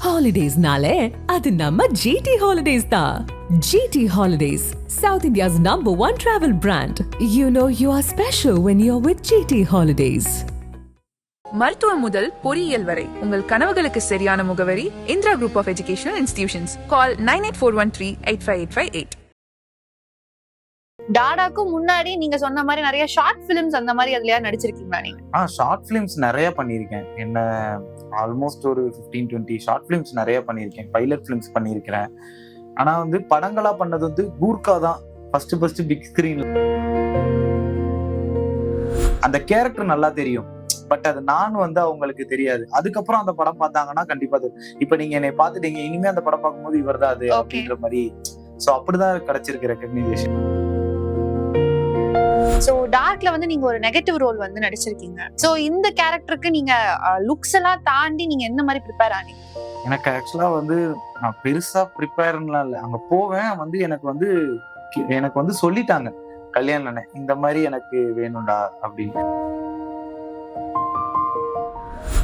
Holidays-nale, adu namma GT Holidays da. GT Holidays, South India's #1 travel brand. You know you are special when you're with GT Holidays. மருத்துவம் முதல் பொறியியல் வரை உங்கள் கனவுகளுக்கு சரியான முகவரி Indira group of educational institutions. Call 9841385858. டாடாக்கு முன்னாடி நீங்க சொன்ன மாதிரி நிறைய ஷார்ட் பிலிம்ஸ் அந்த மாதிரி அதுலயா நடிச்சிருக்கீங்களா நீங்க? ஷார்ட் பிலிம்ஸ் நிறைய பண்ணியிருக்கேன். என்ன ஆல்மோஸ்ட் ஒரு 15-20 ஷார்ட் பிலிம்ஸ் நிறைய பண்ணியிருக்கேன். பைலட் பிலிம்ஸ் பண்ணியிருக்கிறேன். ஆனா வந்து படங்களா பண்ணது வந்து கூர்க்கா தான் ஃபர்ஸ்ட் பிக் ஸ்கிரீன்ல. அந்த கேரக்டர் நல்லா தெரியும், பட் அது நான் வந்து அவங்களுக்கு தெரியாது. அதுக்கப்புறம் அந்த படம் பார்த்தாங்கன்னா கண்டிப்பா இப்ப நீங்க என்னை பார்த்துட்டீங்க, இனிமே அந்த படம் பார்க்கும்போது இவர் தான் அது அப்படின்ற மாதிரி. சோ அப்படிதான் கிடைச்சிருக்கு ரெகக்னைசேஷன். சோ டார்க்ல வந்து நீங்க ஒரு நெகட்டிவ் ரோல் வந்து நடிச்சிருக்கீங்க. சோ இந்த கேரக்டருக்கு நீங்க லுக்ஸ் எல்லாம் தாண்டி நீங்க என்ன மாதிரி ப்ரிப்பேர் ஆனீங்க? எனக்கு ஆக்சுவலா வந்து நான் பெருசா ப்ரிப்பேர்லாம் இல்லை. அங்க போவேன் வந்து எனக்கு வந்து சொல்லிட்டாங்க கல்யாணம் இந்த மாதிரி எனக்கு வேணும்டா அப்படின்னு.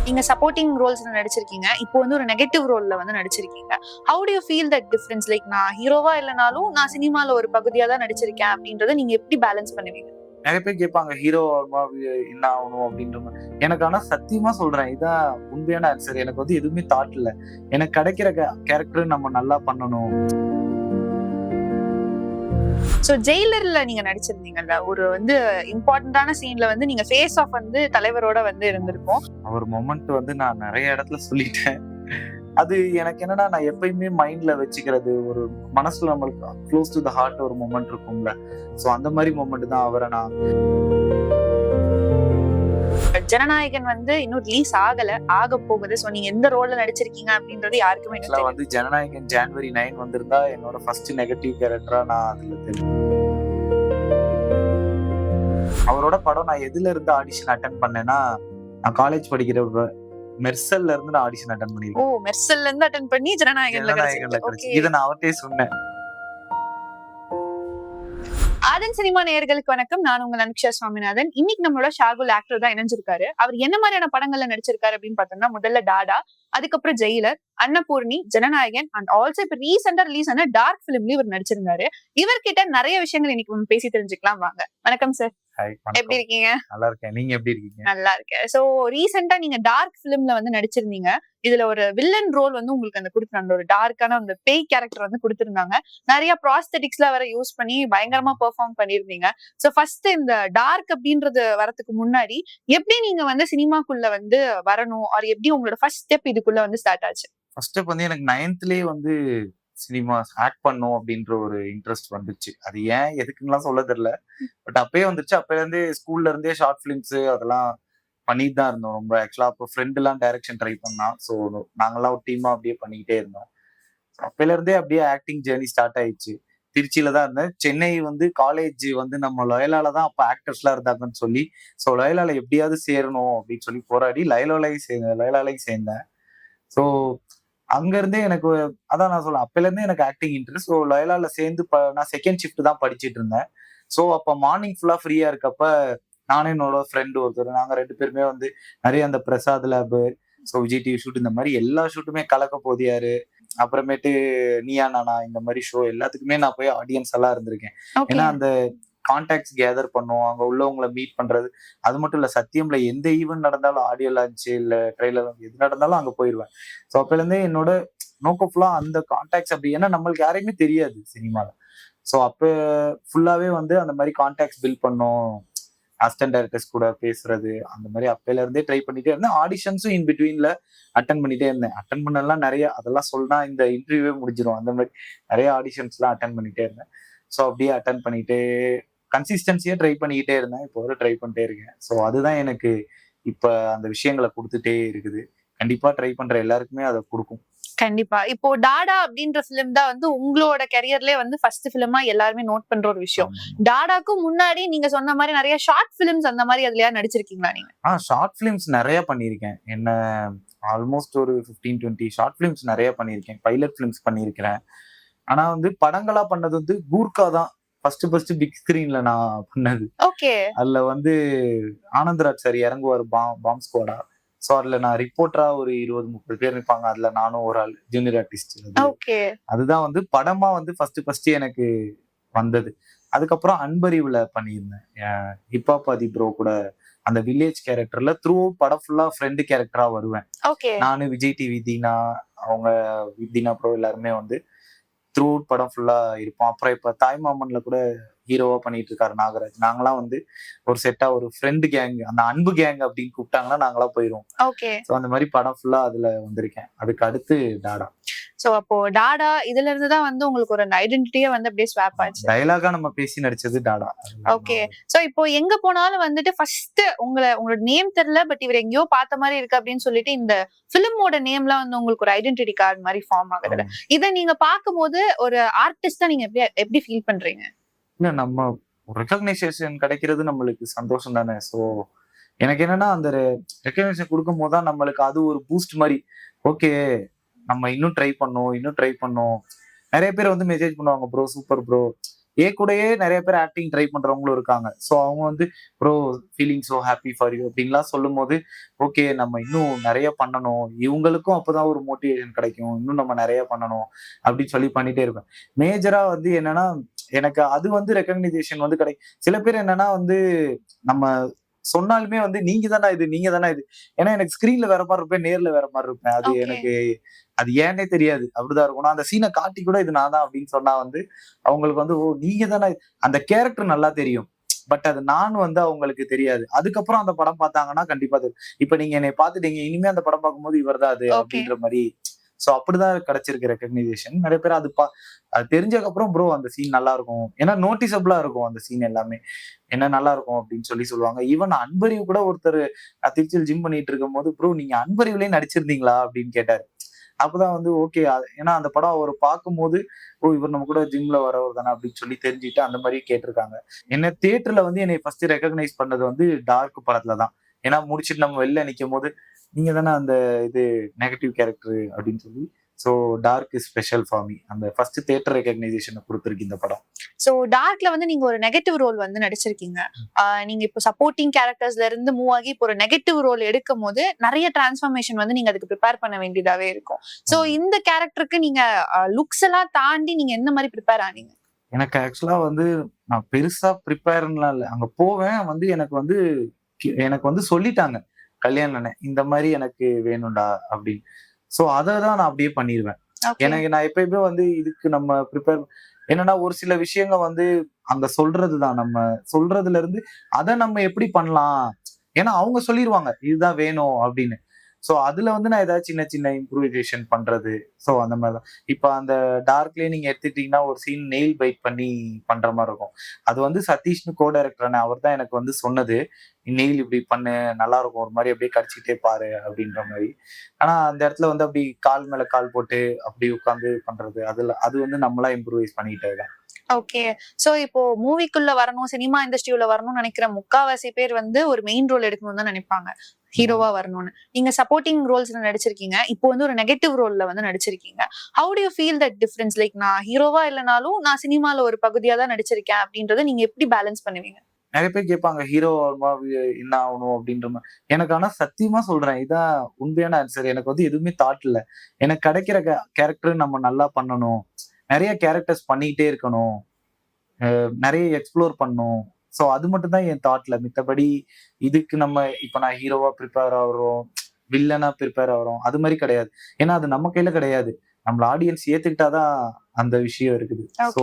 நீங்க சப்போர்ட்டிங் ரோல்ஸ்ல நடிச்சிருக்கீங்க, இப்போ வந்து ஒரு நெகட்டிவ் ரோல்ல வந்து நடிச்சிருக்கீங்க. How do you feel that difference? Like நான் ஹீரோவா இல்லனாலும் நான் சினிமால ஒரு பகுதியா தான் நடிச்சிருக்கேன் அப்படின்றத நீங்க எப்படி பேலன்ஸ் பண்ணுவீங்க? நிறைய பேர் கேட்பாங்க ஹீரோ என்ன ஆகணும் அப்படின்ற மாதிரி. எனக்கு ஆனா சத்தியமா சொல்றேன், இதான் உண்மையான ஆன்சர். எனக்கு வந்து எதுவுமே தாட் இல்ல. எனக்கு கிடைக்கிற கேரக்டர் நம்ம நல்லா பண்ணணும். சோ ஜெயிலர்ல நீங்க நடிச்சிருந்தீங்கல்ல, ஒரு வந்து இம்பார்ட்டன்டான சீன்ல வந்து நீங்க ஃபேஸ் ஆஃப் வந்து தலைவரோட வந்து இருந்திருக்கும். அவர் மொமெண்ட் வந்து நான் நிறைய இடத்துல சொல்லிட்டேன். அது எனக்கு என்னன்னா, நான் எப்பயுமே மைண்ட்ல வச்சுக்கிறது, ஒரு மனசுல நம்மளுக்கு க்ளோஸ் டு த ஹார்ட் ஒரு மொமெண்ட் இருக்கும்ல. சோ அந்த மாதிரி மொமெண்ட் தான் அவரை நான். ஜனநாயகன் வந்து இன்னும் ரிலீஸ் ஆக போகுது. சோ நீங்க எந்த ரோல்ல நடிச்சிருக்கீங்க அப்படின்றது யாருக்குமே தெரியல. வந்து ஜனநாயகன் January 9 வந்திருந்தா என்னோட ஃபர்ஸ்ட் நெகட்டிவ் கேரக்டரா நான் அதுல தெரியும். அவரோட படம் நான் எதுல இருந்து ஆடிஷன் அட்டெண்ட் பண்ணேன்னா, நான் காலேஜ் படிக்கிற மெர்சல்ல இருந்து நான் ஆடிஷன் அட்டெண்ட் பண்ணிருக்கேன். ஓ, மெர்சல்ல இருந்து அட்டெண்ட் பண்ணி ஜனநாயகன்ல கிடைச்சது. இத நான் அவர்ட்டே சொன்னேன். ஆதன் சினிமா நேயர்களுக்கு வணக்கம். நான் உங்கள் அனுக்ஷா சுவாமிநாதன். இன்னைக்கு நம்மளோட ஷாகுல் ஆக்டர் தான் இணைஞ்சிருக்காரு. அவர் என்ன மாதிரியான படங்கள்ல நடிச்சிருக்காரு அப்படின்னு பார்த்தோம்னா, முதல்ல டாடா, அதுக்கப்புறம் jailer, Annapoorani, Jananayagan and also இப்ப ரீசெண்டா ரிலீஸ் ஆன டார்க் பிலிம்லயும் இவர் நடிச்சிருந்தாரு. இவர்கிட்ட நிறைய விஷயங்கள் இன்னைக்கு நம்ம பேசி தெரிஞ்சுக்கலாம் வாங்க. வணக்கம் சார், எப்படி இருக்கீங்க? நல்லா இருக்கேன். நீங்க எப்படி இருக்கீங்க? நல்லா இருக்கேன். சோ ரீசெண்டா நீங்க டார்க் பிலிம்ல வந்து நடிச்சிருந்தீங்க. இதுல ஒரு வில்லன் ரோல் வந்து உங்களுக்கு அந்த கொடுத்துருந்தாங்க, ஒரு டார்க்கான அந்த பேய் கேரக்டர் வந்து கொடுத்திருந்தாங்க. நிறைய ப்ராஸ்தெட்டிக்ஸ்ல வேற யூஸ் பண்ணி பயங்கரமா பெர்ஃபார்ம் பண்ணிருந்தீங்க. சோ ஃபர்ஸ்ட் இந்த டார்க் அப்படின்றது வரதுக்கு முன்னாடி எப்படி நீங்க வந்து சினிமாக்குள்ள வந்து வரணும், ஆர் எப்படி உங்களோட ஃபர்ஸ்ட் ஸ்டெப் இதுக்குள்ள வந்து ஸ்டார்ட் ஆச்சு? ஃபர்ஸ்ட் ஸ்டெப் வந்து எனக்கு 9th வந்து சினிமா ஆக்ட் பண்ணும் அப்படின்ற ஒரு இன்ட்ரெஸ்ட் வந்துச்சு. அது ஏன் எதுக்குலாம் சொல்ல தெரியல, பட் அப்பயே வந்துருச்சு. அப்பல இருந்தே ஸ்கூல்ல இருந்தே ஷார்ட் பிலிம்ஸ் அதெல்லாம் பண்ணிட்டு தான் இருந்தோம். ரொம்ப ஆக்சுவலா அப்போ ஃப்ரெண்ட் எல்லாம் டைரக்ஷன் ட்ரை பண்ணா. ஸோ நாங்கெல்லாம் ஒரு டீமா அப்படியே பண்ணிக்கிட்டே இருந்தோம். அப்பல இருந்தே அப்படியே ஆக்டிங் ஜேர்னி ஸ்டார்ட் ஆயிடுச்சு. திருச்சியில தான் இருந்தேன். சென்னை வந்து காலேஜ் வந்து நம்ம லயோலால தான் அப்போ ஆக்டர்ஸ்லாம் இருந்தாங்கன்னு சொல்லி, ஸோ லயோலால எப்படியாவது சேரணும் அப்படின்னு சொல்லி போராடி லயோலாலையும் சேர்ந்தேன். ஸோ அங்க இருந்தே எனக்கு அதான் நான் சொல்ல, அப்பல இருந்தே எனக்கு ஆக்டிங் இன்ட்ரெஸ்ட். ஸோ லயோலால சேர்ந்து நான் செகண்ட் ஷிஃப்ட் தான் படிச்சுட்டு இருந்தேன். ஸோ அப்ப மார்னிங் ஃபுல்லா ஃப்ரீயா இருக்கப்ப நானும் என்னோட ஃப்ரெண்டு ஒருத்தர், நாங்க 2 பேருமே வந்து நிறைய அந்த Prasad lab, so Vijay TV shoot, இந்த மாதிரி எல்லா ஷூட்டுமே கலக்க போதியாரு, அப்புறமேட்டு நீயா நானா, இந்த மாதிரி ஷோ எல்லாத்துக்குமே நான் போய் ஆடியன்ஸ் எல்லாம் இருந்திருக்கேன். ஏன்னா அந்த கான்டாக்ட்ஸ் கேதர் பண்ணுவோம், அங்க உள்ளவங்களை மீட் பண்றது. அது மட்டும் இல்ல, சத்தியம்ல எந்த ஈவென்ட் நடந்தாலும், ஆடியோ லான்ச் இல்ல ட்ரெய்லர் எது நடந்தாலும் அங்க போயிருவேன். ஸோ அப்பல இருந்தே என்னோட நோக்கம் ஃபுல்லா அந்த கான்டாக்ட்ஸ். அப்படி ஏன்னா நம்மளுக்கு யாரையுமே தெரியாது சினிமால. ஸோ அப்ப ஃபுல்லாவே வந்து அந்த மாதிரி கான்டாக்ட்ஸ் பில்ட் பண்ணோம், அசிஸ்டன்ட் டைரக்டர்ஸ் கூட பேசுறது, அந்த மாதிரி அப்பையில இருந்தே ட்ரை பண்ணிட்டே இருந்தேன். ஆடிஷன்ஸும் இன் பிட்வீன்ல அட்டன் பண்ணிட்டே இருந்தேன். அட்டன் பண்ணலாம் நிறைய, அதெல்லாம் சொன்னா இந்த இன்டர்வியூவே முடிஞ்சிடும். அந்த மாதிரி நிறைய ஆடிஷன்ஸ்லாம் அட்டன் பண்ணிட்டே இருந்தேன். ஸோ அப்படியே அட்டன் பண்ணிட்டே கன்சிஸ்டன்சியா ட்ரை பண்ணிக்கிட்டே இருந்தேன். இப்போ வரை ட்ரை பண்ணிட்டே இருக்கேன். ஸோ அதுதான் எனக்கு இப்ப அந்த விஷயங்களை கொடுத்துட்டே இருக்குது. கண்டிப்பா ட்ரை பண்ற எல்லாருக்குமே அதை கொடுக்கும். கண்டிப்பா. இப்போ டாடா அப்படின்ற பிலிம் தான் வந்து உங்களோட கரியர்லயே வந்து ஃபர்ஸ்ட் பிலிமா எல்லாருமே நோட் பண்ற ஒரு விஷயம். டாடாக்கு முன்னாடி நீங்க சொன்ன மாதிரி நிறைய ஷார்ட் பிலிம்ஸ் அந்த மாதிரி அதுலயா நடிச்சிருக்கீங்களா நீங்க? ஷார்ட் பிலிம்ஸ் நிறைய பண்ணியிருக்கேன். என்ன ஆல்மோஸ்ட் ஒரு 15-20 ஷார்ட் பிலிம்ஸ் நிறைய பண்ணியிருக்கேன். பைலட் பிலிம்ஸ் பண்ணியிருக்கிறேன். ஆனா வந்து படங்களா பண்ணது வந்து கூர்க்கா தான் ஃபர்ஸ்ட் பிக் ஸ்கிரீன்ல நான் பண்ணது. ஓகே. அதுல வந்து ஆனந்தராஜ் சார் இறங்குவார் பாம் ஸ்குவாடா. ஸோ அதுல நான் ரிப்போர்ட்டரா ஒரு 20-30 பேர் இருப்பாங்க. அதுல நானும் ஒரு ஆள் ஜூனியர் ஆர்டிஸ்ட். ஓகே. அதுதான் வந்து படமா வந்து ஃபர்ஸ்ட் எனக்கு வந்தது. அதுக்கப்புறம் அன்பறிவுல பண்ணியிருந்தேன். ஹிப்ஹாப் ஆதி ப்ரோ கூட அந்த வில்லேஜ் கேரக்டர்ல த்ரூ படம் ஃபுல்லா ஃப்ரெண்டு கேரக்டரா வருவேன். ஓகே. நானு, விஜய் டிவி தீனா, அவங்க தீனா ப்ரோ எல்லாருமே வந்து த்ரூ படம் ஃபுல்லா இருப்போம். அப்புறம் இப்ப தாய்மாமன்ல கூட ஹீரோவா பண்ணிட்டு இருக்காரு நாகராஜ். நாங்களாம் வந்து ஒரு செட்டா ஒரு ஃப்ரெண்டு கேங், அந்த அன்பு கேங் அப்படின்னு கூப்பிட்டாங்கன்னா நாங்களா போயிருவோம். ஓகே. ஸோ அந்த மாதிரி படம் ஃபுல்லா அதுல வந்திருக்கேன். அதுக்கு அடுத்து டாடா. சோ அப்போ டாடா இதுல இருந்து தான் வந்து உங்களுக்கு ஒரு ஐடென்டிட்டியே வந்து அப்படியே ஸ்வாப் ஆச்சு. டயலாகா நம்ம பேசி நடிச்சது டாடா. ஓகே. சோ இப்போ எங்க போனாலும் வந்துட்டு ஃபர்ஸ்ட் உங்களோட நேம் தெரியல, பட் இவர் எங்கேயோ பார்த்த மாதிரி இருக்கு அப்படின்னு சொல்லிட்டு இந்த பிலிமோட நேம்லாம் வந்து உங்களுக்கு ஒரு ஐடென்டிட்டி கார்டு மாதிரி ஃபார்ம் ஆகுதுல. இத நீங்க பார்க்கும்போது ஒரு ஆர்டிஸ்டா நீங்க எப்படி ஃபீல் பண்றீங்க? இல்ல, நம்ம ரெகக்னைசேஷன் கிடைக்கிறது நம்மளுக்கு சந்தோஷம் தானே. ஸோ எனக்கு என்னன்னா அந்த ரெகக்னைசேஷன் கொடுக்கும் போது தான் நம்மளுக்கு அது ஒரு பூஸ்ட் மாதிரி. ஓகே, நம்ம இன்னும் ட்ரை பண்ணோம். நிறைய பேர் வந்து மெசேஜ் பண்ணுவாங்க, ப்ரோ சூப்பர் ப்ரோ. கூடயே நிறைய பேர் ஆக்டிங் ட்ரை பண்றவங்களும் இருக்காங்க. ஸோ அவங்க வந்து bro feeling so happy for you அப்படின்லாம் சொல்லும் போது ஓகே, நம்ம இன்னும் நிறைய பண்ணணும், இவங்களுக்கும் அப்பதான் ஒரு மோட்டிவேஷன் கிடைக்கும், இன்னும் நம்ம நிறைய பண்ணணும் அப்படின்னு சொல்லி பண்ணிட்டே இருப்பேன். மேஜரா வந்து என்னன்னா எனக்கு அது வந்து ரெகக்னைசேஷன் வந்து சில பேர் என்னன்னா வந்து நம்ம சொன்னாலுமே வந்து நீங்க தானே இது. ஏன்னா எனக்கு ஸ்கிரீன்ல வேற மாதிரி இருப்பேன், நேர்ல வேற மாதிரி இருப்பேன். அது எனக்கு அது ஏன்னே தெரியாது. அப்படிதான் இருக்கும். நான் அந்த சீனை காட்டி கூட இது நான் தான் அப்படின்னு சொன்னா வந்து அவங்களுக்கு வந்து ஓ நீங்க தானே, அந்த கேரக்டர் நல்லா தெரியும். பட் அது நான் வந்து அவங்களுக்கு தெரியாது. அதுக்கப்புறம் அந்த படம் பார்த்தாங்கன்னா கண்டிப்பா தெரியும். இப்ப நீங்க என்னை பார்த்துட்டீங்க, இனிமே அந்த படம் பார்க்கும்போது இவர் தான் அது அப்படின்ற மாதிரி. சோ அப்படிதான் கிடைச்சிருக்கு ரெகக்னைசேஷன். நிறைய பேர் அது தெரிஞ்சதுக்கு அப்புறம் ப்ரோ அந்த சீன் நல்லா இருக்கும், ஏன்னா நோட்டிசபிளா இருக்கும் அந்த சீன் எல்லாமே, என்ன நல்லா இருக்கும் அப்படின்னு சொல்லுவாங்க. ஈவன் அன்பறிவு கூட ஒருத்தர் நான் திருச்சியில் ஜிம் பண்ணிட்டு இருக்கும் போது ப்ரோ நீங்க அன்பறிவுலயே நடிச்சிருந்தீங்களா அப்படின்னு கேட்டாரு. அப்பதான் வந்து ஓகே, ஏன்னா அந்த படம் அவர் பார்க்கும்போது ஓ இவர் நம்ம கூட ஜிம்ல வரவர் தானே அப்படின்னு சொல்லி தெரிஞ்சுட்டு அந்த மாதிரி கேட்டிருக்காங்க. என்ன தியேட்டர்ல வந்து என்னை ஃபர்ஸ்ட் ரெகக்னைஸ் பண்ணது வந்து டார்க் படத்துல தான். ஏன்னா முடிச்சுட்டு நம்ம வெளில நிக்கும் போது நீங்க தானே அந்த இது நெகட்டிவ் கேரக்டர் அப்படின்னு சொல்லி. So dark is special for me. அந்த ஃபர்ஸ்ட் தியேட்டர் ரெகக்னைசேஷனை கொடுத்துருக்கு இந்த படம். சோ டார்க்ல வந்து நீங்க ஒரு நெகட்டிவ் ரோல் வந்து நடிச்சிருக்கீங்க. நீங்க இப்போ சப்போர்ட்டிங் கேரக்டர்ஸ்ல இருந்து மூவ் ஆகி இப்போ ஒரு நெகட்டிவ் ரோல் எடுக்கும் போது நிறைய டிரான்ஸ்ஃபர்மேஷன் வந்து நீங்க அதுக்கு ப்ரிப்பேர் பண்ண வேண்டியதாவே இருக்கும். சோ இந்த கேரக்டருக்கு நீங்க லுக்ஸ் எல்லாம் தாண்டி நீங்க எந்த மாதிரி ப்ரிப்பேர் ஆனீங்க? எனக்கு ஆக்சுவலா வந்து நான் பெருசா ப்ரிப்பேர்லாம் இல்லை. அங்க போவேன் வந்து எனக்கு வந்து சொல்லிட்டாங்க கல்யாணம் இந்த மாதிரி எனக்கு வேணும்டா அப்படின்னு. சோ அததான் நான் அப்படியே பண்ணிடுவேன். எனக்கு நான் எப்பயுமே வந்து இதுக்கு நம்ம ப்ரிப்பேர் என்னன்னா ஒரு சில விஷயங்க வந்து அங்க சொல்றதுதான், நம்ம சொல்றதுல இருந்து அதை நம்ம எப்படி பண்ணலாம், ஏன்னா அவங்க சொல்லிடுவாங்க இதுதான் வேணும் அப்படின்னு. சோ அதுல வந்து நான் ஏதாவது சின்ன சின்ன இம்ப்ரூவைசேஷன் பண்றது. சோ அந்த மாதிரிதான். இப்ப அந்த டார்க்லயே நீங்க எடுத்துட்டீங்கன்னா ஒரு சீன் நெயில் பைட் பண்ணி பண்ற மாதிரி இருக்கும். அது வந்து சதீஷ்னு கோ டைரக்டர், அவர் தான் எனக்கு வந்து சொன்னது, நெயில் இப்படி பண்ணு நல்லா இருக்கும், ஒரு மாதிரி அப்படியே கடிச்சிட்டே பாரு அப்படின்ற மாதிரி. ஆனா அந்த இடத்துல வந்து அப்படி கால் மேல கால் போட்டு அப்படி உட்காந்து பண்றது, அது வந்து நம்மளா இம்ப்ரூவைஸ் பண்ணிக்கிட்டதுதான். ஓகே. சோ இப்போ மூவிக்குள்ள வரணும், சினிமா இண்டஸ்ட்ரியுள்ள வரணும்னு நினைக்கிற முக்காவாசி பேர் வந்து ஒரு மெயின் ரோல் எடுக்கணும்னு தான் நினைப்பாங்க, ஹீரோவா வரணும்னு. நீங்க சப்போர்ட்டிங் ரோல்ஸ்ல நடிச்சிருக்கீங்க, இப்போ வந்து ஒரு நெகட்டிவ் ரோல்ல வந்து நடிச்சிருக்கீங்க. How do you feel that difference? Like நான் ஹீரோவா இல்லனாலும் நான் சினிமால ஒரு பகுதியா தான் நடிச்சிருக்கேன் அப்படின்றத நீங்க எப்படி பேலன்ஸ் பண்ணுவீங்க? நிறைய பேர் கேட்பாங்க ஹீரோ என்ன ஆகணும் அப்படின்ற மாதிரி. எனக்கு ஆனா சத்தியமா சொல்றேன், இதான் உண்மையான ஆன்சர். எனக்கு வந்து எதுவுமே தாட் இல்ல. எனக்கு கிடைக்கிற கேரக்டர் நம்ம நல்லா பண்ணணும், நிறைய கேரக்டர்ஸ் பண்ணிக்கிட்டே இருக்கணும், நிறைய எக்ஸ்ப்ளோர் பண்ணணும். ஸோ அது மட்டும் தான் என் தாட்ல. மித்தபடி இதுக்கு நம்ம இப்ப நான் ஹீரோவா ப்ரிப்பேர் ஆகிறோம், வில்லனா ப்ரிப்பேர் ஆகிறோம், அது மாதிரி கிடையாது. ஏன்னா அது நம்ம கையில கிடையாது. நம்மள ஆடியன்ஸ் ஏத்துக்கிட்டாதான் அந்த விஷயம் இருக்குது. ஸோ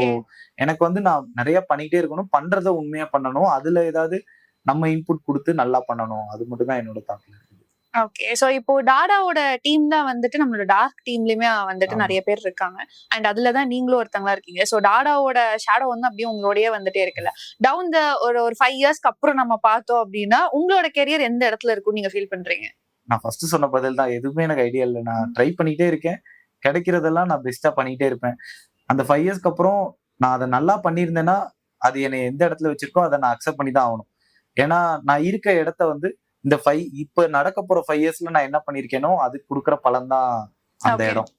எனக்கு வந்து நான் நிறைய பண்ணிக்கிட்டே இருக்கணும், பண்றத உண்மையா பண்ணணும், அதுல ஏதாவது நம்ம இன்புட் கொடுத்து நல்லா பண்ணணும், அது மட்டும் தான் என்னோட தாட்ல இருக்குது. ஓகே. சோ இப்போ டாடாவோட டீம் தான் வந்துட்டு நம்மளோட டார்க் டீம்லயுமே வந்துட்டு நிறைய பேர் இருக்காங்க. அண்ட் அதுலதான் நீங்களும் ஒருத்தங்களா இருக்கீங்க. சோ டாடாவோட ஷேடோ வந்து அப்படியே உங்களோடயே வந்துட்டே இருக்குல்ல. டவுன் த ஒரு 5 இயர்ஸ்க்கு அப்புறம் நம்ம பார்த்தோம் அப்படின்னா உங்களோட கெரியர் எந்த இடத்துல இருக்கும் நீங்க ஃபீல் பண்றீங்க? நான் ஃபர்ஸ்ட் சொன்ன பதில் தான், எதுவுமே எனக்கு ஐடியா இல்லை. நான் ட்ரை பண்ணிட்டே இருக்கேன், கிடைக்கிறதெல்லாம் நான் பெஸ்டா பண்ணிட்டே இருப்பேன். அந்த 5 இயர்ஸ்க்கு அப்புறம் நான் அதை நல்லா பண்ணியிருந்தேன்னா அது என்னை எந்த இடத்துல வச்சிருக்கோ அதை நான் அக்செப்ட் பண்ணி தான் ஆகணும். ஏன்னா நான் இருக்க இடத்த வந்து இப்ப நடக்க போற 5 இயர்ஸ்ல நான் என்ன பண்ணிருக்கேனோ அதுக்கு கொடுக்குற பலன் தான் அந்த இடம்.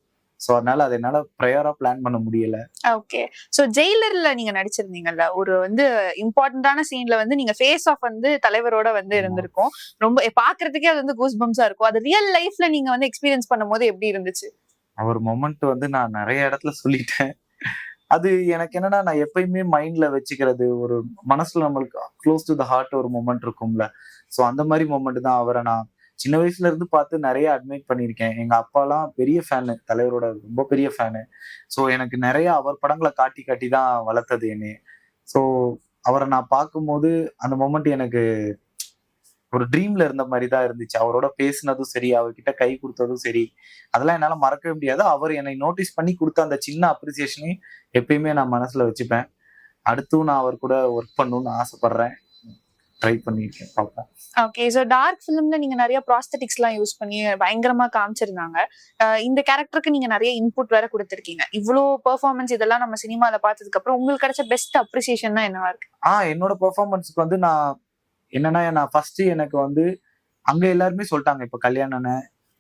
ஸோ அதனால அதை என்னால ப்ரையரா பிளான் பண்ண முடியல. ஓகே. சோ ஜெயிலர்ல நீங்க நடிச்சிருந்தீங்கல்ல, ஒரு வந்து இம்பார்ட்டன்டான சீன்ல வந்து நீங்க ஃபேஸ் ஆஃப் வந்து தலைவரோட வந்து இருந்திருக்கும். ரொம்ப பாக்குறதுக்கே அது வந்து கூஸ் பம்ஸா இருக்கும். அது ரியல் லைஃப்ல நீங்க வந்து எக்ஸ்பீரியன்ஸ் பண்ணும்போது எப்படி இருந்துச்சு? அவர் மொமெண்ட் வந்து நான் நிறைய இடத்துல சொல்லிட்டேன். அது எனக்கு என்னன்னா, நான் எப்பயுமே மைண்ட்ல வச்சுக்கிறது ஒரு மனசுல நம்மளுக்கு க்ளோஸ் டு த ஹார்ட் ஒரு மொமெண்ட் இருக்கும்ல. ஸோ அந்த மாதிரி மொமெண்ட் தான். அவரை நான் சின்ன வயசுல இருந்து பார்த்து நிறைய அட்மைட் பண்ணியிருக்கேன். எங்க அப்பாலாம் பெரிய ஃபேனு, தலைவரோட ரொம்ப பெரிய ஃபேனு. ஸோ எனக்கு நிறைய அவர் படங்களை காட்டி காட்டி தான் வளர்த்தது என்னைய. ஸோ அவரை நான் பார்க்கும்போது அந்த மொமெண்ட் எனக்கு ஒரு ட்ரீம்ல இருந்த மாதிரி தான் இருந்துச்சு. அவரோட பேசினதும் சரி, அவர்கிட்ட கை கொடுத்ததும் சரி, அதெல்லாம் என்னால மறக்கவே முடியாது. அவர் என்னை நோட்டீஸ் பண்ணி கொடுத்த அந்த சின்ன அப்ரிசியேஷனையும் எப்பயுமே நான் மனசுல வச்சுப்பேன். அடுத்தும் நான் அவர் கூட ஒர்க் பண்ணணும்னு ஆசைப்படுறேன். ட்ரை பண்ணியிருக்கேன், பார்ப்போம். ஓகே. சோ டார்க் ஃபிலிம்ல நீங்க நிறைய ப்ராஸ்தெட்டிக்ஸ்லாம் யூஸ் பண்ணி பயங்கரமா காமிச்சிருந்தாங்க. இந்த கேரக்டருக்கு நீங்க நிறைய இன்புட் வேற கொடுத்திருக்கீங்க. இவ்ளோ பெர்ஃபார்மன்ஸ் இதெல்லாம் நம்ம சினிமால பார்த்ததுக்கு அப்புறம் உங்களுக்கு கிடைச்ச பெஸ்ட் அப்ரிசியேஷன்னா என்னவா இருக்கு? என்னோட பெர்ஃபார்மன்ஸ்க்கு வந்து நான் என்னன்னா, நான் ஃபர்ஸ்ட் எனக்கு வந்து அங்க எல்லாருமே சொல்லிட்டாங்க. இப்ப கல்யாணம்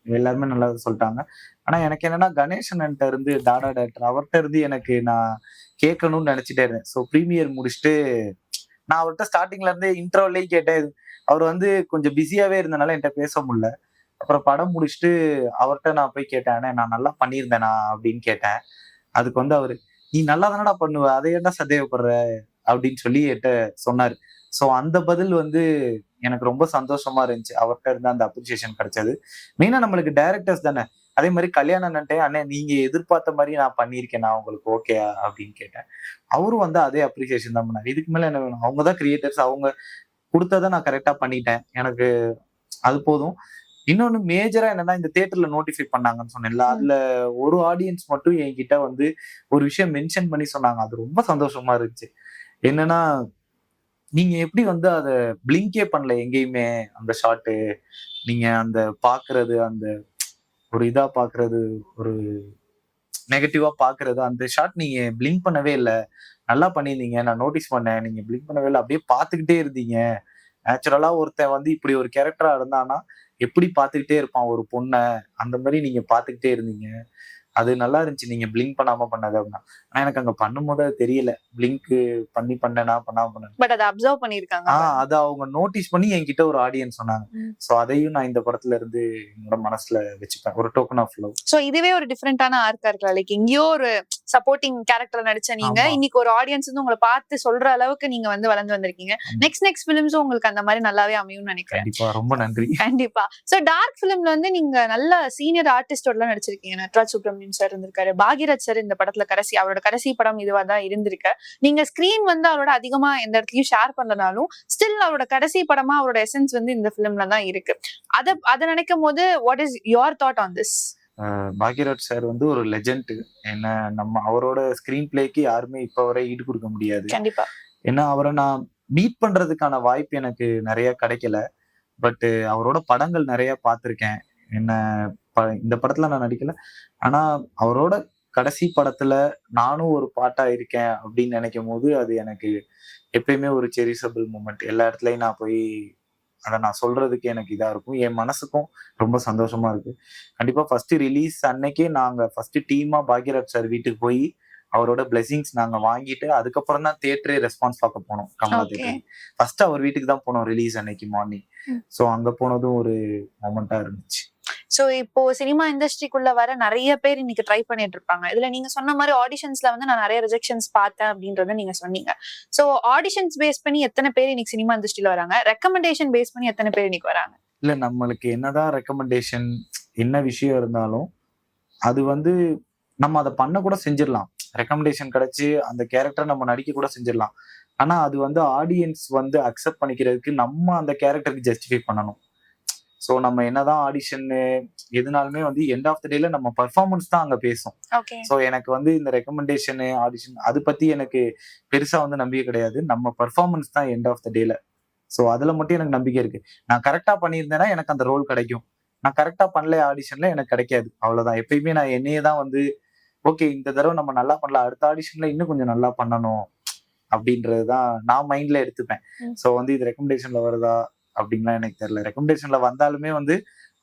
எல்லாருமே நல்லா சொல்லிட்டாங்க. ஆனா எனக்கு என்னன்னா, கணேசன்ட்ட இருந்து டாடா டைரக்டர் அவர்கிட்ட இருந்து எனக்கு நான் கேட்கணும்னு நினைச்சிட்டே இருந்தேன். ஸோ ப்ரீமியர் முடிச்சுட்டு நான் அவர்கிட்ட ஸ்டார்டிங்ல இருந்தே இன்ட்ரோலயே கேட்டேன். அவர் வந்து கொஞ்சம் பிஸியாவே இருந்தனால என்கிட்ட பேச முடியல. அப்புறம் படம் முடிச்சுட்டு அவர்கிட்ட நான் போய் கேட்டேன், அண்ணே நான் நல்லா பண்ணியிருந்தேனா அப்படின்னு கேட்டேன். அதுக்கு வந்து அவரு, நீ நல்லா தானடா பண்ணுவ, அதை ஏன்டா சந்தேகப்படுற அப்படின்னு சொல்லி என்கிட்ட சொன்னாரு. ஸோ அந்த பதில் வந்து எனக்கு ரொம்ப சந்தோஷமா இருந்துச்சு. அவர்கிட்ட இருந்து அந்த அப்ரிசியேஷன் கிடைச்சது. மெயினா நம்மளுக்கு டைரக்டர்ஸ் தானே. அதே மாதிரி கல்யாணம் அண்ணன்ட்டே, அண்ணே நீங்க எதிர்பார்த்த மாதிரி நான் பண்ணியிருக்கேன், நான் உங்களுக்கு ஓகேயா அப்படின்னு கேட்டேன். அவரும் வந்து அதே அப்ரிசியேஷன் தான் பண்ணாரு. இதுக்கு மேல என்ன வேணும்? அவங்க தான் கிரியேட்டர்ஸ், அவங்க கொடுத்ததை நான் கரெக்டா பண்ணிட்டேன். எனக்கு அது போதும். இன்னொன்னு மேஜரா என்னன்னா, இந்த தியேட்டர்ல நோட்டிஃபை பண்ணாங்கன்னு சொன்னேன்ல, அதுல ஒரு ஆடியன்ஸ் மட்டும் என்கிட்ட வந்து ஒரு விஷயம் மென்ஷன் பண்ணி சொன்னாங்க. அது ரொம்ப சந்தோஷமா இருந்துச்சு. என்னன்னா, நீங்க எப்படி வந்து அத பிளிங்கே பண்ணல எங்கேயுமே அந்த ஷாட்டு. நீங்க அந்த பாக்குறது, அந்த ஒரு இதா பாக்குறது, ஒரு நெகட்டிவா பாக்குறது, அந்த ஷாட் நீங்க பிளிங்க் பண்ணவே இல்ல. நல்லா பண்ணியிருந்தீங்க. நான் நோட்டீஸ் பண்ணேன். நீங்க பிளிங்க் பண்ணவே இல்ல. அப்படியே பாத்துக்கிட்டே இருந்தீங்க. நேச்சுரலா ஒருத்தன் வந்து இப்படி ஒரு கேரக்டரா இருந்தானா, எப்படி பாத்துக்கிட்டே இருப்பான் ஒரு பொண்ண, அந்த மாதிரி நீங்க பாத்துக்கிட்டே இருந்தீங்க. அது நல்லா இருந்துச்சு நீங்க பிளிங்க் பண்ணாம பண்ணது அப்படின்னா. ஆனா எனக்கு அங்க பண்ணும்போது அது தெரியல. பிளிங்க் பண்ணேனா பண்ணாம பண்ணேனா. பட் அத அப்சர்வ் பண்ணிருக்காங்க. அத அவங்க நோட்டீஸ் பண்ணி என்கிட்ட ஒரு ஆடியன்ஸ் சொன்னாங்க. சோ அதையும் நான் இந்த படத்துல இருந்து என்னோட மனசுல வச்சுப்பேன். ஒரு டோக்கன் ஆஃப் லவ். சோ இதுவே ஒரு டிஃபரெண்டான ஆர்க்கா இருக்கலாம். லைக் எங்கேயோ ஒரு சப்போர்ட்டிங் கேரக்டர் நடிச்ச நீங்க இன்னைக்கு ஒரு ஆடியன்ஸ் வந்து உங்களை பார்த்து சொல்ற அளவுக்கு நீங்க வந்து வளர்ந்து வந்திருக்கீங்க. நெக்ஸ்ட் ஃபிலிம்ஸும் உங்களுக்கு அந்த மாதிரி நல்லாவே அமையும்னு நினைக்கிறேன். கண்டிப்பா, ரொம்ப நன்றி. கண்டிப்பா. சோ டார்க் ஃபிலிம்ல வந்து நீங்க நல்ல சீனியர் ஆர்டிஸ்டோட நடிச்சிருக்கீங்க. நட்ராஜ் சுப்ரமணியன் சார் இருந்திருக்காரு, பாக்யராஜ் சார் இந்த படத்துல அவரோட கடைசி படம் இதுவா தான் இருந்திருக்கு. நீங்க ஸ்கிரீன் வந்து அவரோட அதிகமா எந்த இடத்துலயும் ஷேர் பண்ணனாலும் ஸ்டில் அவரோட கடைசி படமா அவரோட எசன்ஸ் வந்து இந்த ஃபிலிம்ல தான் இருக்கு. அத நினைக்கும் போது what is your thought on this? Bhagyaraj sir வந்து ஒரு லெஜெண்ட். என்ன நம்ம அவரோட ஸ்கிரீன் பிளேக்கு யாருமே இப்ப வரை ஈடு கொடுக்க முடியாது. கண்டிப்பா. ஏன்னா அவரை நான் மீட் பண்றதுக்கான வாய்ப்பு எனக்கு நிறைய கிடைக்கல. பட் அவரோட படங்கள் நிறைய பார்த்திருக்கேன். என்ன இந்த படத்துல நான் நடிக்கல. ஆனா அவரோட கடைசி படத்துல நானும் ஒரு பாட்டா இருக்கேன் அப்படின்னு நினைக்கும் போது அது எனக்கு எப்பயுமே ஒரு செரிசபிள் மூமெண்ட். எல்லா இடத்துலயும் நான் போய் அதை நான் சொல்றதுக்கு எனக்கு இதா இருக்கும். என் மனசுக்கும் ரொம்ப சந்தோஷமா இருக்கு. கண்டிப்பா ஃபர்ஸ்ட் ரிலீஸ் அன்னைக்கே நாங்க ஃபர்ஸ்ட் டீமா பாக்யராஜ் சார் வீட்டுக்கு போய் அவரோட பிளெஸிங்ஸ் நாங்க வாங்கிட்டு அதுக்கப்புறம் தான் தியேட்டரே ரெஸ்பான்ஸ் பார்க்க போனோம். கமலா தியேட்டர் ஃபர்ஸ்ட் அவர் வீட்டுக்கு தான் போனோம் ரிலீஸ் அன்னைக்கு மார்னிங். சோ அங்க போனதும் ஒரு மொமெண்டா இருந்துச்சு. சோ இப்போ சினிமா இண்டஸ்ட்ரிக்குள்ள வர நிறைய பேர் இன்னைக்கு ட்ரை பண்ணிட்டு இருப்பாங்க. இதுல நீங்க சொன்ன மாதிரி ஆடிஷன்ஸ்ல வந்து நான் நிறைய ரிஜெக்ஷன்ஸ் பார்த்தேன் அப்படின்றத நீங்க சொன்னீங்க. சோ ஆடிஷன்ஸ் பேஸ் பண்ணி எத்தனை பேர் இன்னைக்கு சினிமா இண்டஸ்ட்ரியில வராங்க? ரெக்கமெண்டேஷன் பேஸ் பண்ணி எத்தனை பேர் இன்னைக்கு வராங்க? இல்ல நம்மளுக்கு என்னதான் ரெக்கமெண்டேஷன் என்ன விஷயம் இருந்தாலும் அது வந்து நம்ம அதை பண்ண கூட செஞ்சிடலாம். ரெக்கமெண்டேஷன் கிடைச்சு அந்த கேரக்டர் நம்ம நடிக்க கூட செஞ்சிடலாம். ஆனா அது வந்து ஆடியன்ஸ் வந்து அக்செப்ட் பண்ணிக்கிறதுக்கு நம்ம அந்த கேரக்டருக்கு ஜஸ்டிஃபை பண்ணணும். சோ நம்ம என்னதான் ஆடிஷன் எதுனாலுமே வந்து எண்ட் ஆஃப் த டேல நம்ம பர்ஃபார்மன்ஸ் தான் அங்க பேசும். சோ எனக்கு வந்து இந்த ரெக்கமெண்டேஷன் ஆடிஷன் அது பத்தி எனக்கு பெருசா வந்து நம்பிக்கை கிடையாது. நம்ம பர்ஃபார்மன்ஸ் தான் எண்ட் ஆஃப் த டேல. சோ அதுல மட்டும் எனக்கு நம்பிக்கை இருக்கு. நான் கரெக்டா பண்ணியிருந்தேன்னா எனக்கு அந்த ரோல் கிடைக்கும். நான் கரெக்டா பண்ணல ஆடிஷன்ல எனக்கு கிடைக்காது. அவ்வளவுதான். எப்பயுமே நான் என்னையே தான் வந்து ஓகே இந்த தடவை நம்ம நல்லா பண்ணலாம், அடுத்த ஆடிஷன்ல இன்னும் கொஞ்சம் நல்லா பண்ணணும் அப்படின்றதுதான் நான் மைண்ட்ல எடுத்துப்பேன். சோ வந்து இது ரெக்கமெண்டேஷன்ல வருதா அப்படின்லாம் எனக்கு தெரியல. ரெக்கமெண்டேஷன்ல வந்தாலுமே வந்து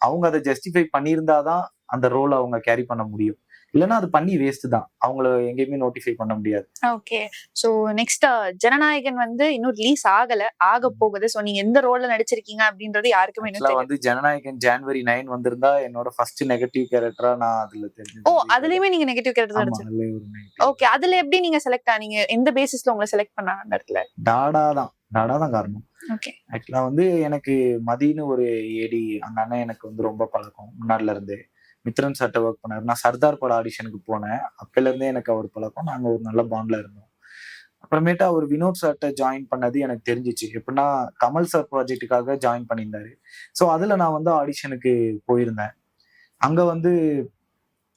அவங்க அதை ஜஸ்டிஃபை பண்ணியிருந்தாதான் அந்த ரோல் அவங்க கேரி பண்ண முடியும். இல்லைன்னா அது பண்ணி வேஸ்ட் தான், அவங்கள எங்கேயுமே நோட்டிஃபை பண்ண முடியாது. ஓகே. சோ நெக்ஸ்ட் ஜனநாயகன் வந்து இன்னும் ரிலீஸ் ஆக போகுது. சோ நீங்க எந்த ரோல்ல நடிச்சிருக்கீங்க அப்படின்றது யாருக்குமே இன்னும் ஆக்சுவலா தெரியும். வந்து ஜனநாயகன் ஜான்வரி 9 வந்திருந்தா என்னோட ஃபர்ஸ்ட் நெகட்டிவ் கேரக்டரா நான் அதுல ஓ, தெரிஞ்சு. அதுலயுமே நீங்க நெகட்டிவ் கேரக்டர் ஆமா, நடிச்சிருக்கீங்க. அதுல ஒரு negative. ஓகே. அதுல எப்படி நீங்க செலக்ட் ஆனீங்க? எந்த பேசிஸ்ல உங்களை செலக்ட் பண்ணாங்க அந்த இடத்துல? டாடா தான் காரணம். ஓகே. ஆக்சுவலா வந்து எனக்கு மதின்னு ஒரு ஏடி, அந்த அண்ணன் எனக்கு வந்து ரொம்ப பழக்கம் முன்னாடில இருந்து. மித்ரன் சார்ட்ட ஒர்க் பண்ணாரு. நான் சர்தார் பட ஆடிஷனுக்கு போனேன். அப்பையில இருந்தே எனக்கு அவர் பழக்கம். நாங்க ஒரு நல்ல பாண்ட்ல இருந்தோம். அப்புறமேட்டு அவர் வினோத் சார்ட்ட ஜாயின் பண்ணது எனக்கு தெரிஞ்சிச்சு. எப்படின்னா கமல் சார் ப்ராஜெக்ட்டுக்காக ஜாயின் பண்ணியிருந்தாரு. ஸோ அதுல நான் வந்து ஆடிஷனுக்கு போயிருந்தேன். அங்க வந்து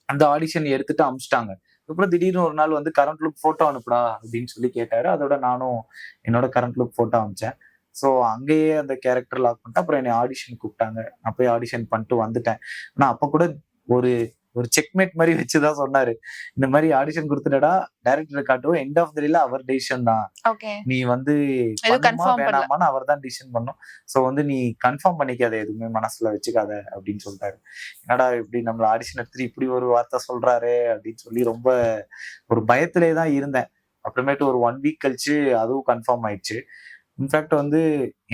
அந்த ஆடிஷன் எடுத்துட்டு அனுப்பிச்சிட்டாங்க. அப்புறம் திடீர்னு ஒரு நாள் வந்து கரண்ட் லுக் போட்டோ அனுப்புடா அப்படின்னு சொல்லி கேட்டாரு. அதோட நானும் என்னோட கரண்ட் லுக் போட்டோ அனுப்பிச்சேன். ஸோ அங்கேயே அந்த கேரக்டர் லாக் பண்ணிட்டு அப்புறம் என்னை ஆடிஷன் கூப்பிட்டாங்க. நான் போய் ஆடிஷன் பண்ணிட்டு வந்துட்டேன். ஆனா அப்ப கூட ஒரு ஒரு செக்மேட் மாதிரி வச்சுதான் சொன்னாரு. இந்த மாதிரி ஆடிஷன் கொடுத்துட்டா டைரக்டர் காட்டுவோம், எண்ட் ஆஃப் த டேல அவர் டெசிஷன் தான். ஓகே. நீ வந்து எதுவும் பண்ணுமா கன்ஃபார்ம் பண்ணல. வேணாமான்னு அவர் தான் டிசிஷன் பண்ணும். ஸோ வந்து நீ கன்ஃபார்ம் பண்ணிக்காத, எதுவுமே மனசுல வச்சுக்காத அப்படின்னு சொல்லிட்டாரு. என்னடா இப்படி நம்மள ஆடிஷன் எடுத்துட்டு இப்படி ஒரு வார்த்தை சொல்றாரு அப்படின்னு சொல்லி ரொம்ப ஒரு பயத்திலே தான் இருந்தேன். அப்புறமேட்டு ஒரு 1 வீக் கழிச்சு அதுவும் கன்ஃபார்ம் ஆயிடுச்சு. இன்ஃபேக்ட் வந்து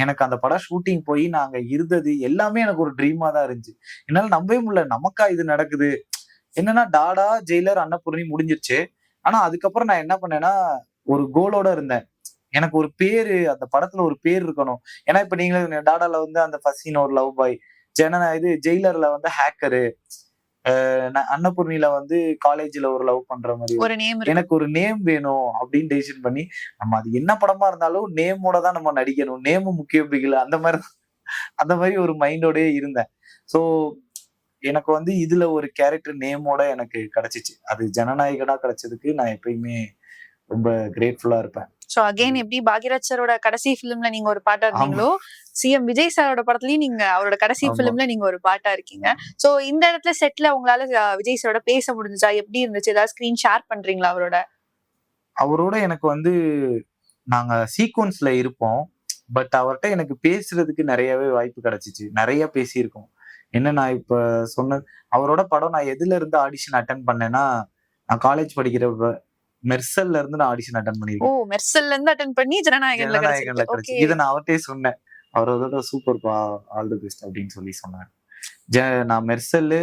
எனக்கு அந்த படம் ஷூட்டிங் போய் நாங்க இருந்தது எல்லாமே எனக்கு ஒரு ட்ரீமா தான் இருந்துச்சு. என்னால நம்பவே முடியல, நமக்கா இது நடக்குது. என்னன்னா டாடா, ஜெயிலர், அன்னபூர்ணி முடிஞ்சிருச்சு. ஆனா அதுக்கப்புறம் நான் என்ன பண்ணேன்னா ஒரு கோலோட இருந்தேன். எனக்கு ஒரு பேரு, அந்த படத்துல ஒரு பேர் இருக்கணும். ஏன்னா இப்ப நீங்க டாடால வந்து அந்த ஃபசீன் ஒரு லவ் பாய், இது ஜெயிலர்ல வந்து ஹேக்கரு, அன்னபூர்ணில வந்து காலேஜ்ல ஒரு லவ் பண்ற மாதிரி ஒரு நேம் இருக்கு. எனக்கு ஒரு நேம் வேணும் அப்படின்னு டெசிஷன் பண்ணி, நம்ம அது என்ன படமா இருந்தாலும் நேமோட தான் நம்ம நடிக்கணும். நேமும் முக்கியம் பிகில அந்த மாதிரி ஒரு மைண்டோடயே இருந்தேன். ஸோ எனக்கு வந்து இதுல ஒரு கேரக்டர் நேமோட எனக்கு கிடைச்சிச்சு. அது ஜனநாயகனா கிடைச்சதுக்கு நான் எப்பயுமே ரொம்ப கிரேட்ஃபுல்லா இருப்பேன். சோ அகைன் எப்படி பாக்யராஜ் சாரோட கடைசி பிலிம்ல நீங்க ஒரு பாட்டா இருந்தீங்களோ, சிஎம் விஜய் சாரோட படத்துலயும் நீங்க அவரோட கடைசி ஆமா. பிலிம்ல நீங்க ஒரு பாட்டா இருக்கீங்க. சோ இந்த இடத்துல செட்ல உங்களால விஜய் சாரோட பேச முடிஞ்சா? எப்படி இருந்துச்சு? ஏதாவது ஸ்கிரீன் ஷேர் பண்றீங்களா அவரோட? அவரோட எனக்கு வந்து நாங்க சீக்வன்ஸ்ல இருப்போம். பட் அவர்ட்ட எனக்கு பேசுறதுக்கு நிறையவே வாய்ப்பு கிடைச்சிச்சு. நிறைய பேசியிருக்கோம். என்ன நான் இப்ப சொன்ன அவரோட படம் நான் எதுல இருந்து ஆடிஷன் அட்டெண்ட் பண்ணேன்னா, நான் காலேஜ் படிக்கிறப்ப மெர்சல்ல இருந்து நான் ஆடிஷன் அட்டெண்ட் ஓ, பண்ணியிருக்கேன். மெர்சல்ல இருந்து அட்டெண்ட் பண்ணி ஜனநாயகன்ல ஜனநாயகன்ல கிடைச்சிருக்கு. ஓகே. கிடைச்சு இதை நான் அவர்ட்டே சொன்னேன். அவர் அதோட சூப்பர்ப்பா, ஆல் தி பெஸ்ட் அப்படின்னு சொல்லி சொன்னார். நான் மெர்சல்லு,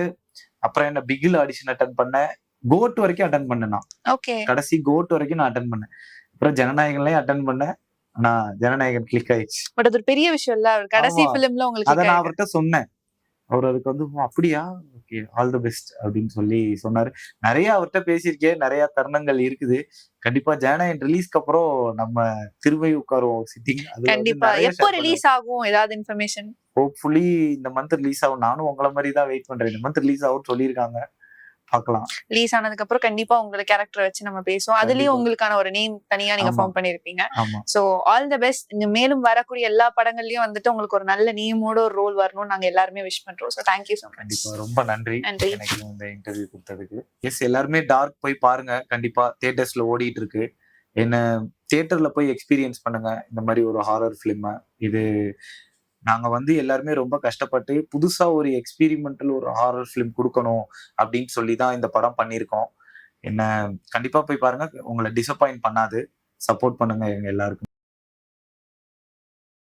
அப்புறம் என்ன பிகில் ஆடிஷன் அட்டெண்ட் பண்ணேன். கோட் வரைக்கும் அட்டெண்ட் பண்ணேன் நான். ஓகே. கடைசி கோட் வரைக்கும் நான் அட்டெண்ட் பண்ணேன். அப்புறம் ஜனநாயகன்லயும் அட்டெண்ட் பண்ணேன். ஆனா ஜனநாயகன் கிளிக் ஆயிடுச்சு. பட் அது ஒரு பெரிய விஷயம் இல்ல, அவர் கடைசி ஆமா. பிலிம்ல அத உங்களுக்கு நான் அவர்ட்ட சொன்னேன். அவர் அதுக்கு வந்து "ஓ, அப்படியா? ஓகே, ஆல் தி பெஸ்ட்" அப்படின்னு சொல்லி சொன்னாரு. நிறைய அவர்ட்ட பேசியிருக்கேன். நிறைய தருணங்கள் இருக்குது. கண்டிப்பா ஜனநாயகன் ரிலீஸ்க்கு அப்புறம் நம்ம திரும்பி உட்காருவோம் சிட்டிங். அதுல வந்து கண்டிப்பா நிறைய எப்போ ஷேர் ரிலீஸ் ஆகும் ஏதாவது இன்ஃபர்மேஷன்? ஹோப்ஃபுல்லி இந்த மந்த் ரிலீஸ் ஆகும். நானும் உங்கள மாதிரி தான் வெயிட் பண்றேன். இந்த மந்த் ரிலீஸ் ஆகும்னு சொல்லியிருக்காங்க. பார்க்கலாம். ரிலீஸ் ஆனதுக்கு அப்புறம் கண்டிப்பா உங்களோட கேரக்டர் வச்சு நம்ம பேசுவோம். அதுலயும் கண்டிப்பா. உங்களுக்கான ஒரு நேம் தனியா நீங்க ஆமா. ஃபார்ம் பண்ணிருப்பீங்க. ஆமா. So all the best. நீங்க மேலும் வரக்கூடிய எல்லா படங்கள்லயும் வந்துட்டு உங்களுக்கு ஒரு நல்ல நேமோட ஒரு ரோல் வரணும்னு நாங்க எல்லாருமே விஷ் பண்றோம். So thank you so much. கண்டிப்பா. ரொம்ப நன்றி. நன்றி. எனக்கு இந்த இன்டர்வியூ கொடுத்ததுக்கு. எஸ், எல்லாருமே டார்க் போய் பாருங்க. கண்டிப்பா தியேட்டர்ஸ்ல ஓடிட்டு இருக்கு. என்ன தியேட்டர்ல போய் எக்ஸ்பீரியன்ஸ் பண்ணுங்க இந்த மாதிரி ஒரு ஹாரர் ஃபிலிம். இது நாங்க வந்து எல்லாருமே ரொம்ப கஷ்டப்பட்டு புதுசா ஒரு எக்ஸ்பீரிமெண்டல் ஒரு ஹாரர் ஃபிலிம் கொடுக்கணும் அப்படின்னு சொல்லி தான் இந்த படம் பண்ணியிருக்கோம். என்ன கண்டிப்பா போய் பாருங்க. உங்களை டிசப்பாயிண்ட் பண்ணாது. சப்போர்ட் பண்ணுங்க எங்க எல்லாருக்கும்.